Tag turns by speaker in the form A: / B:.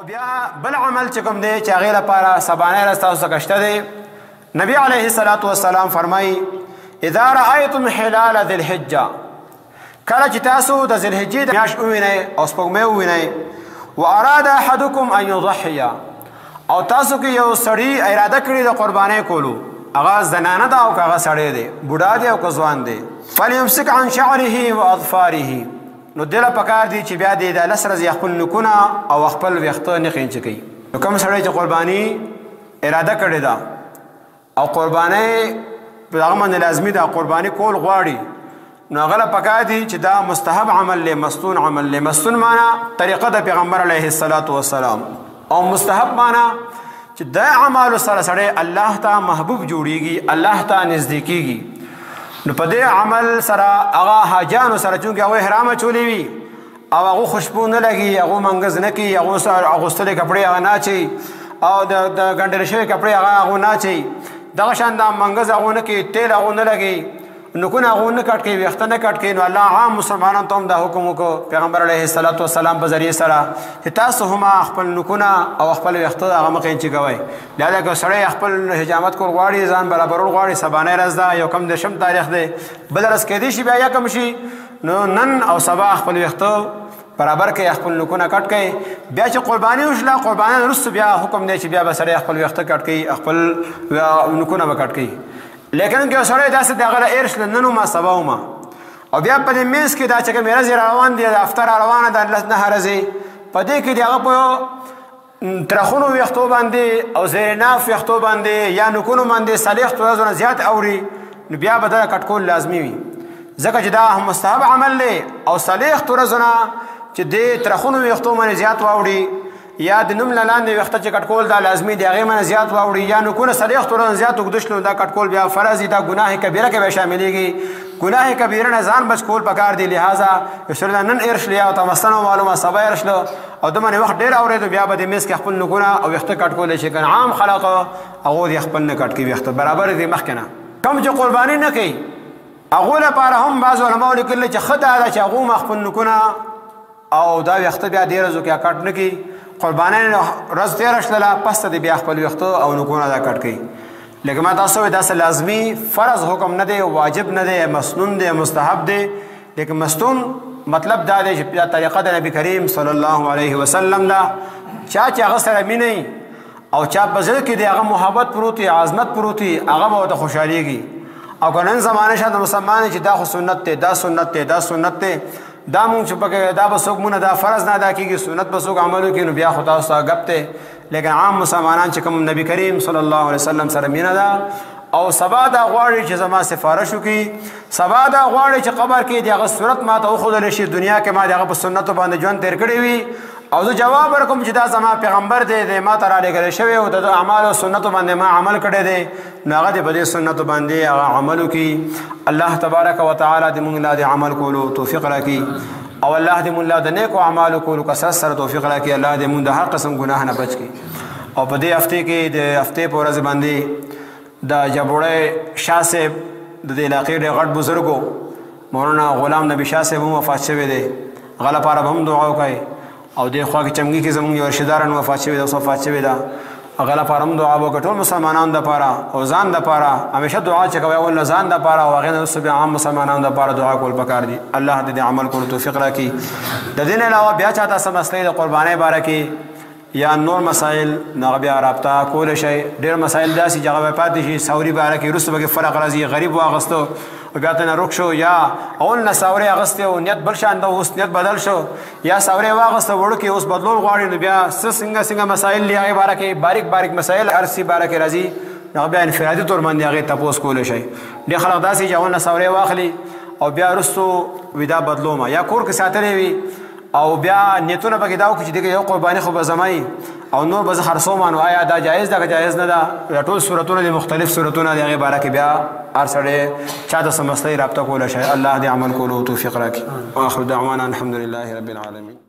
A: بیا بل عمل چې کوم دی چې هغې لپاره سبانۍ ورځ تاسو څخه شته دی. نبي علیه الصلاة والسلام فرمایي اذا رأیتم حلال ذی الحجه، کله چې تاسو د ذی الحجې میاشت ووینئ او سپوږمۍ ووینئ، واراد احدکم ان یضحی، او تاسو کې یو سړي اراده کړې د قربانۍ کولو، هغه زنانه ده او که هغه سړی دی، بوډا دی او که ځوان دی، فلیمسک عن شعره واظفاره، نو دله پکار دی چې بیا دی د لس ورځې خپل نوکونه او خپل ویښته نه خینچه کوي. نو کوم سړی چې قرباني اراده کړې ده او قربانۍ په هغه باندې لازمي ده، قرباني کول غواړي، نو هغه له پکار دی چې دا مستحب عمل دی، مستون عمل دی. مستون معنا طریقه د پیغمبر علیه الصلاة والسلام، او مستحب معنا چې د اعمالو سره سړی الله ته محبوب جوړیږي، الله ته نږدې کیږي. نو په دې عمل سره هغه حاجانو سره چونکې هغوی احرام اچولی وي او هغو خوشبو نه لګي، هغو منګز نه کوي، هغو اغوستلې کپړې هغه نه اچوي او د ګنډلې شوې کپړې هغه نه اچوي، دغه شان دا منګز هغو نه کوي، تیل هغو نه لګي، نوکونه هغو نه کټ کوي، ویښته نه کټ کوي. نو الله عام مسلمانانو ته هم دا حکم وکړو پیغمبر علیه الصلاة والسلام په ذریعې سره چې تاسو هم خپل نوکونه او خپل ویښته هغه مه قینچي کوئ. لهذا که سړی خپل حجامت کول غواړي، ځان برابرول غواړي، سبانۍ ورځ ده، یو کم دېرشم تاریخ دی، بله ورځ کیدای شي بیا یکم شي، نو نن او سبا خپل ویښته برابر کوي، خپل نوکونه کټ کوي. بیا چې قرباني وشله، قربانۍ نه وروسته بیا حکم دی چې بیا به سړی خپل ویښته کټ کوي، خپل نوکونه به کټ کوي. لیکن که یو سړی داسې د هغه له ایر شله نن ومه سبا ومه، او بیا په دې منځ کې دا چې کومې ورځې را روان دي، د افتر را روانه ده نهه ورځې، په دې کې د هغه په ترخونو ویښتو باندې او زیرناف ویښتو باندې یا نوکونو باندې څلوېښت ورځو نه زیات اوري، نو بیا به دا کټ کول لازمي وي، ځکه چې دا مستحب عمل دی. او څلوېښت ورځو نه چې دې ترخونو ویښتو باندې زیات واوړي یا د نوم له لاندې ویښته چې کټ کول دا لازمي دی، هغې باندې زیات واوړي، یا نوکونه څلوېښت ورځو نه زیات اوږده شلو، دا کټ کول بیا فرض دي، دا ګناه کبیره کې به شاملېږي. ګناه کبیره نه ځان بچ کول پکار دی. لہذا یو سړی نن ایر شلی او ته مستن معلومه سبا ایر شله او د باندې وخت ډېر اورېدو، بیا به د میز کې خپل نوکونه او ویښته کټ کولی شي. که عام خلق هغو دې خپل نه کټ کوي ویښته، برابر دي مخکې نه. کوم چې قرباني نه کوي هغو لپاره هم بعض علماو لیکلي چې ښه دا ده چې هغو هم خپل نوکونه او دا ویښته بیا دې ورځو کې کټ نه کړي. قربانۍ ورځ تېره شلله، پس ته دې بیا خپل ویښته او نوکونه دا کټ کوي. لیکن ما تاسو وایي داسې لازمي فرض حکم نه دی، واجب نه دی، مسنون دی، مستحب دی. لیکن مستون مطلب دا دی چې دا طریقه د نبی کریم صلی الله علیه وسلم ده. چا چې هغه سره مینه او چا په زړه کې د هغه محبت پروت وي، عظمت پروت وي، هغه به ورته خوشحالېږي. او که نن زمانه شته مسلمان چې دا خو سنت دی، دا سنت دی، دا سنت دی، دا مونږ چې پکې دا به څوک مونږ دا فرض نه ادا کېږي، سنت به څوک عمل وکړي، نو بیا خو تاسو ته ګپ دی. لیکن عام مسلمانان چې کوم نبی کریم صلی الله علیه وسلم سره مینه ده او سبا دا غواړي چې زما سفارش وکړي، سبا دا غواړي چې قبر کې د هغه صورت ما ته وښودلی شي، دنیا کې ما د هغه په سنتو باندې ژوند تېر کړی وي، او زه جواب ورکوم چې دا زما پیغمبر دی، د ما ته رالیږلی شوی او د اعمالو او سنتو باندې ما عمل کړی دی، نو هغه دې په دې سنتو باندې هغه عمل وکړي. الله تبارک وتعالی دې موږ لا د عمل کولو توفیق راکړي، او الله دې موږ لا د نیکو اعمالو کولو کثرت سره توفیق راکړي. الله دې موږ د هر قسم ګناه نه بچ کړي. او په دې هفته کې د هفتې په ورځ باندې د جبوړی شاه صاحب د دې علاقې ډېر غټ بزرګو مولانا غلام نبي شاه صاحب هم وفات شوی دی، هغه لپاره به هم دعا وکړئ. او دې خوا کې چمګي کې زموږ یو رشتهدار هم وفات شوی دی، اوس وفات شوی ده، هغه لپاره هم دعا وکړئ. ټول مسلمانانو دپاره او ځان دپاره همیشه دعا چې کوئ، اول ځان دپاره او هغې نه وروسته بیا عام مسلمانانو دپاره دعا کول پکار دي. الله دې د عمل کولو توفیق راکړي. د دې نه علاوه بیا چاته څه مسلې د قربانۍ باره کې یا نور مسائل، نو هغه بیا رابطه کولی شئ. ډېر مسایل داسې چې هغه به پاتې شي ساوري باره کې، وروسته به فرق راځي، غریب واغسته او بیا ته نه روک شو، یا اول نه ساوري اغستې او نیت بل شان ده، اوس نیت بدل شو، یا ساوري واغسته وړوکې اوس بدلول غواړي، نو بیا څنګه مسایل دي هغې باره کې باریک باریک مسایل هر څه باره کې راځي، نو بیا انفرادي طور باندې هغې تپوس کولی شئ. ډېر خلک داسې چې اول نه ساوري واخلي او بیا وروستو وي دا بدلومه، یا کور کې ساتلی وي او بیا نیتونه پکې دا وکړي چې دغه یو قرباني خو به زمایي او نور به زه خرڅوم، نو آیا دا جایز ده که جایز نه ده؟ ټول صورتونه دي، مختلف صورتونه د هغې باره کې بیا هر سړی چا ته څه مسلې رابطه کولی شي. الله دې عمل کولو توفیق راکړي. واخر دعوانا الحمد لله رب العالمین.